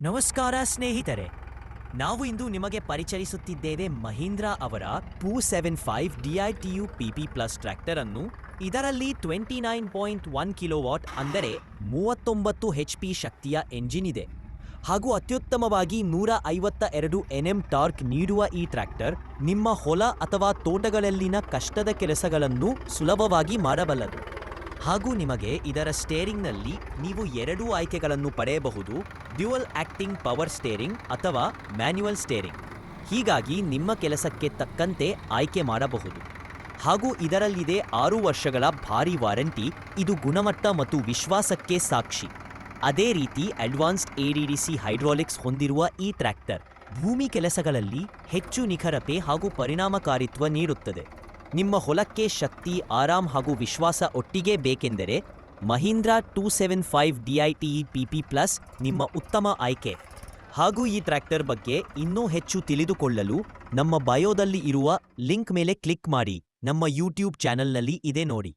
ನಮಸ್ಕಾರ ಸ್ನೇಹಿತರೆ, ನಾವು ಇಂದು ನಿಮಗೆ ಪರಿಚಯಿಸುತ್ತಿದ್ದೇವೆ ಮಹೀಂದ್ರಾ ಅವರ 275 DITU PP ಪ್ಲಸ್ ಟ್ರ್ಯಾಕ್ಟರ್ ಅನ್ನು. ಇದರಲ್ಲಿ 29.1 ಕಿಲೋವಾಟ್ ಅಂದರೆ 39 HP ಶಕ್ತಿಯ ಎಂಜಿನ್ ಇದೆ ಹಾಗೂ ಅತ್ಯುತ್ತಮವಾಗಿ 152 Nm ಟಾರ್ಕ್ ನೀಡುವ ಈ ಟ್ರ್ಯಾಕ್ಟರ್ ನಿಮ್ಮ ಹೊಲ ಅಥವಾ ತೋಟಗಳಲ್ಲಿನ ಕಷ್ಟದ ಕೆಲಸಗಳನ್ನು ಸುಲಭವಾಗಿ ಮಾಡಬಲ್ಲದು. ಹಾಗೂ ನಿಮಗೆ ಇದರ ಸ್ಟೇರಿಂಗ್ನಲ್ಲಿ ನೀವು ಎರಡೂ ಆಯ್ಕೆಗಳನ್ನು ಪಡೆಯಬಹುದು: ಡ್ಯುಯಲ್ ಆಕ್ಟಿಂಗ್ ಪವರ್ ಸ್ಟೇರಿಂಗ್ ಅಥವಾ ಮ್ಯಾನ್ಯುಯಲ್ ಸ್ಟೇರಿಂಗ್. ಹೀಗಾಗಿ ನಿಮ್ಮ ಕೆಲಸಕ್ಕೆ ತಕ್ಕಂತೆ ಆಯ್ಕೆ ಮಾಡಬಹುದು. ಹಾಗೂ ಇದರಲ್ಲಿದೆ 6 ವರ್ಷಗಳ ಭಾರಿ ವಾರಂಟಿ. ಇದು ಗುಣಮಟ್ಟ ಮತ್ತು ವಿಶ್ವಾಸಕ್ಕೆ ಸಾಕ್ಷಿ. ಅದೇ ರೀತಿ ಅಡ್ವಾನ್ಸ್ಡ್ ADDC ಹೈಡ್ರಾಲಿಕ್ಸ್ ಹೊಂದಿರುವ ಈ ಟ್ರ್ಯಾಕ್ಟರ್ ಭೂಮಿ ಕೆಲಸಗಳಲ್ಲಿ ಹೆಚ್ಚು ನಿಖರತೆ ಹಾಗೂ ಪರಿಣಾಮಕಾರಿತ್ವ ನೀಡುತ್ತದೆ. ನಿಮ್ಮ ಹೊಲಕ್ಕೆ ಶಕ್ತಿ, ಆರಾಮ್ ಹಾಗೂ ವಿಶ್ವಾಸ ಒಟ್ಟಿಗೆ ಬೇಕೆಂದರೆ ಮಹೀಂದ್ರಾ 275 DITE PP ಪ್ಲಸ್ ನಿಮ್ಮ ಉತ್ತಮ ಆಯ್ಕೆ. ಹಾಗೂ ಈ ಟ್ರ್ಯಾಕ್ಟರ್ ಬಗ್ಗೆ ಇನ್ನೂ ಹೆಚ್ಚು ತಿಳಿದುಕೊಳ್ಳಲು ನಮ್ಮ ಬಯೋದಲ್ಲಿ ಇರುವ ಲಿಂಕ್ ಮೇಲೆ ಕ್ಲಿಕ್ ಮಾಡಿ. ನಮ್ಮ ಯೂಟ್ಯೂಬ್ ಚಾನೆಲ್ನಲ್ಲಿ ಇದೆ ನೋಡಿ.